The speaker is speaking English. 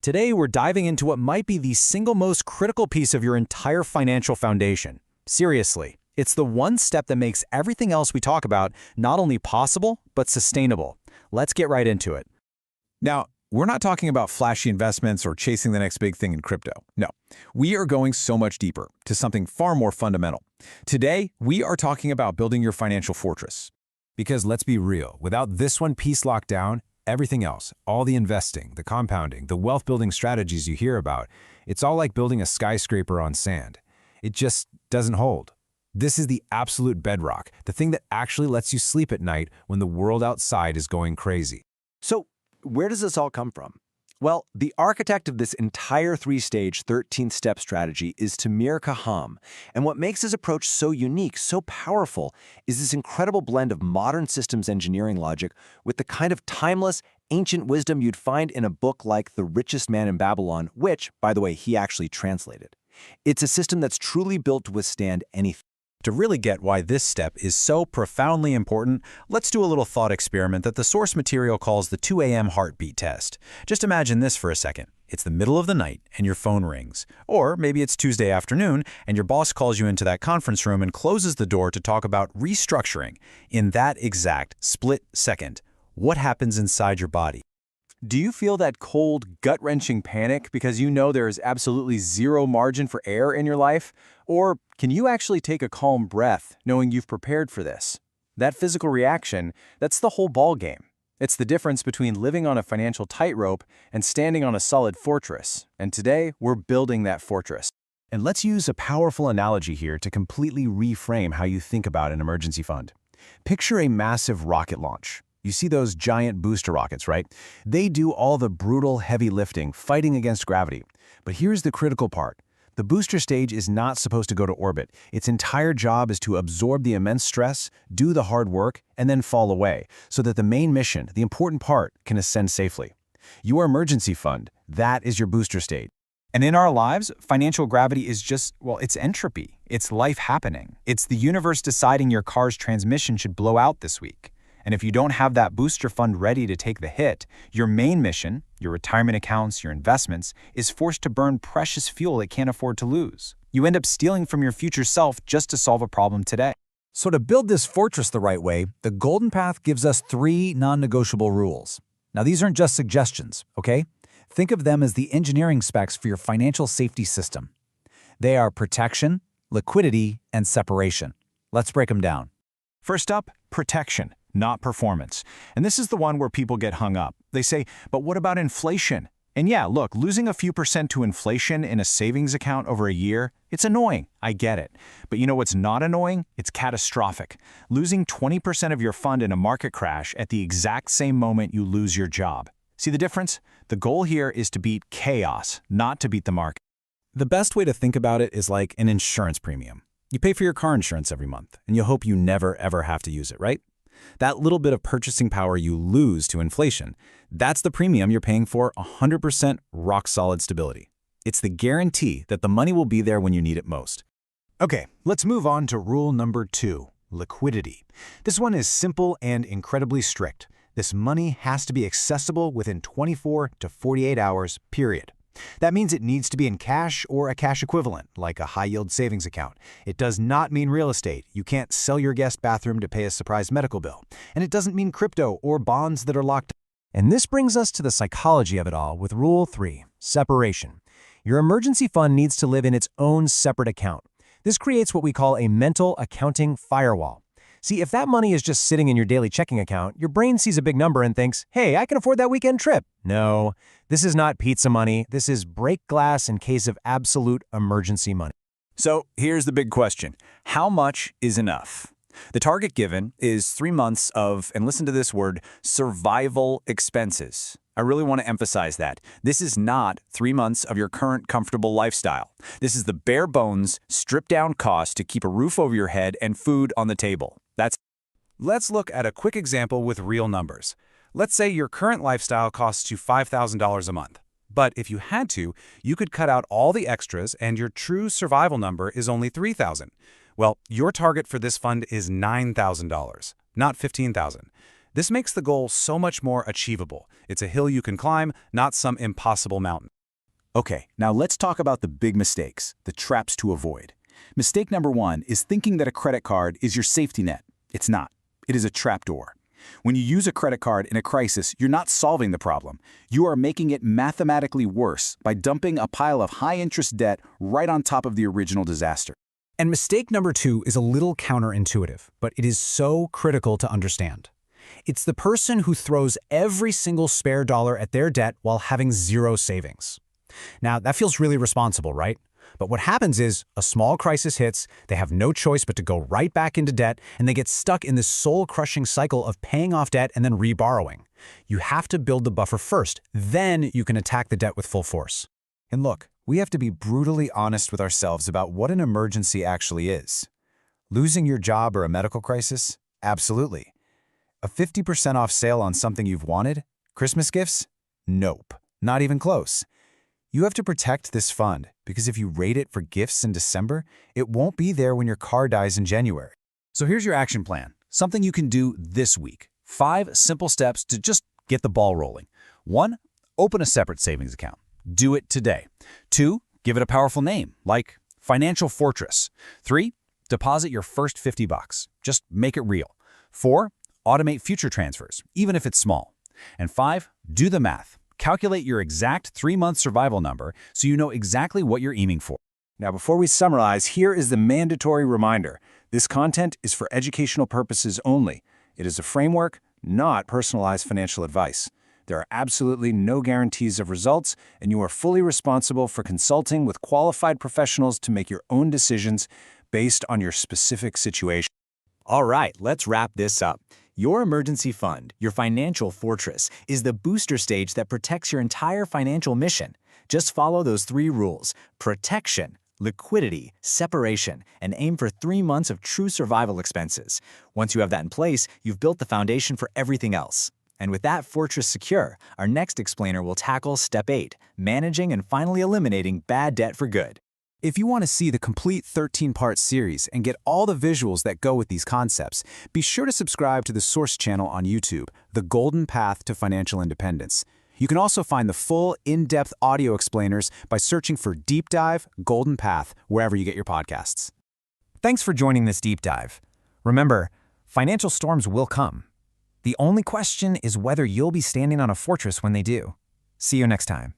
Today, we're diving into what might be the single most critical piece of your entire financial foundation. Seriously, it's the one step that makes everything else we talk about not only possible, but sustainable. Let's get right into it. Now, we're not talking about flashy investments or chasing the next big thing in crypto. No, we are going so much deeper to something far more fundamental. Today, we are talking about building your financial fortress. Because let's be real, without this one piece locked down, everything else, all the investing, the compounding, the wealth-building strategies you hear about, it's all like building a skyscraper on sand. It just doesn't hold. This is the absolute bedrock, the thing that actually lets you sleep at night when the world outside is going crazy. So, where does this all come from? Well, the architect of this entire three-stage 13-step strategy is Tamir Kaham. And what makes his approach so unique, so powerful, is this incredible blend of modern systems engineering logic with the kind of timeless, ancient wisdom you'd find in a book like The Richest Man in Babylon, which, by the way, he actually translated. It's a system that's truly built to withstand anything. To really get why this step is so profoundly important, let's do a little thought experiment that the source material calls the 2 a.m. heartbeat test. Just imagine this for a second. It's the middle of the night and your phone rings. Or maybe it's Tuesday afternoon and your boss calls you into that conference room and closes the door to talk about restructuring. In that exact split second, what happens inside your body? Do you feel that cold, gut-wrenching panic because you know there is absolutely zero margin for error in your life? Or can you actually take a calm breath knowing you've prepared for this? That physical reaction, that's the whole ballgame. It's the difference between living on a financial tightrope and standing on a solid fortress. And today, we're building that fortress. And let's use a powerful analogy here to completely reframe how you think about an emergency fund. Picture a massive rocket launch. You see those giant booster rockets, right? They do all the brutal, heavy lifting, fighting against gravity. But here's the critical part. The booster stage is not supposed to go to orbit. Its entire job is to absorb the immense stress, do the hard work, and then fall away, so that the main mission, the important part, can ascend safely. Your emergency fund, that is your booster stage. And in our lives, financial gravity is just, well, it's entropy. It's life happening. It's the universe deciding your car's transmission should blow out this week. And if you don't have that booster fund ready to take the hit, your main mission, your retirement accounts, your investments, is forced to burn precious fuel it can't afford to lose. You end up stealing from your future self just to solve a problem today. So to build this fortress the right way, the Golden Path gives us 3 non-negotiable rules. Now these aren't just suggestions, okay? Think of them as the engineering specs for your financial safety system. They are protection, liquidity, and separation. Let's break them down. First up, protection, not performance. And this is the one where people get hung up. They say, but what about inflation? And yeah, look, losing a few percent to inflation in a savings account over a year, it's annoying. I get it. But you know what's not annoying? It's catastrophic. Losing 20% of your fund in a market crash at the exact same moment you lose your job. See the difference? The goal here is to beat chaos, not to beat the market. The best way to think about it is like an insurance premium. You pay for your car insurance every month, and you hope you never, ever have to use it, right? That little bit of purchasing power you lose to inflation, that's the premium you're paying for 100% rock-solid stability. It's the guarantee that the money will be there when you need it most. Okay, let's move on to rule number 2, liquidity. This one is simple and incredibly strict. This money has to be accessible within 24 to 48 hours, period. That means it needs to be in cash or a cash equivalent, like a high-yield savings account. It does not mean real estate. You can't sell your guest bathroom to pay a surprise medical bill. And it doesn't mean crypto or bonds that are locked up. And this brings us to the psychology of it all with Rule 3, separation. Your emergency fund needs to live in its own separate account. This creates what we call a mental accounting firewall. See, if that money is just sitting in your daily checking account, your brain sees a big number and thinks, hey, I can afford that weekend trip. No, this is not pizza money. This is break glass in case of absolute emergency money. So here's the big question. How much is enough? The target given is 3 months of, and listen to this word, survival expenses. I really want to emphasize that. This is not 3 months of your current comfortable lifestyle. This is the bare bones, stripped down cost to keep a roof over your head and food on the table. Let's look at a quick example with real numbers. Let's say your current lifestyle costs you $5,000 a month. But if you had to, you could cut out all the extras and your true survival number is only $3,000. Well, your target for this fund is $9,000, not $15,000. This makes the goal so much more achievable. It's a hill you can climb, not some impossible mountain. Okay, now let's talk about the big mistakes, the traps to avoid. Mistake number 1 is thinking that a credit card is your safety net. It's not. It is a trapdoor. When you use a credit card in a crisis, you're not solving the problem. You are making it mathematically worse by dumping a pile of high-interest debt right on top of the original disaster. And mistake number 2 is a little counterintuitive, but it is so critical to understand. It's the person who throws every single spare dollar at their debt while having zero savings. Now, that feels really responsible, right? But what happens is, a small crisis hits, they have no choice but to go right back into debt, and they get stuck in this soul-crushing cycle of paying off debt and then reborrowing. You have to build the buffer first, then you can attack the debt with full force. And look, we have to be brutally honest with ourselves about what an emergency actually is. Losing your job or a medical crisis? Absolutely. A 50% off sale on something you've wanted? Christmas gifts? Nope, not even close. You have to protect this fund, because if you rate it for gifts in December, it won't be there when your car dies in January. So here's your action plan, something you can do this week. 5 simple steps to just get the ball rolling. 1, open a separate savings account. Do it today. 2, give it a powerful name, like Financial Fortress. 3, deposit your first $50. Just make it real. 4, automate future transfers, even if it's small. And 5, do the math. Calculate your exact 3-month survival number so you know exactly what you're aiming for. Now, before we summarize, here is the mandatory reminder. This content is for educational purposes only. It is a framework, not personalized financial advice. There are absolutely no guarantees of results, and you are fully responsible for consulting with qualified professionals to make your own decisions based on your specific situation. All right, let's wrap this up. Your emergency fund, your financial fortress, is the booster stage that protects your entire financial mission. Just follow those 3 rules: protection, liquidity, separation, and aim for 3 months of true survival expenses. Once you have that in place, you've built the foundation for everything else. And with that fortress secure, our next explainer will tackle Step 8, managing and finally eliminating bad debt for good. If you want to see the complete 13-part series and get all the visuals that go with these concepts, be sure to subscribe to the source channel on YouTube, The Golden Path to Financial Independence. You can also find the full, in-depth audio explainers by searching for Deep Dive Golden Path wherever you get your podcasts. Thanks for joining this deep dive. Remember, financial storms will come. The only question is whether you'll be standing on a fortress when they do. See you next time.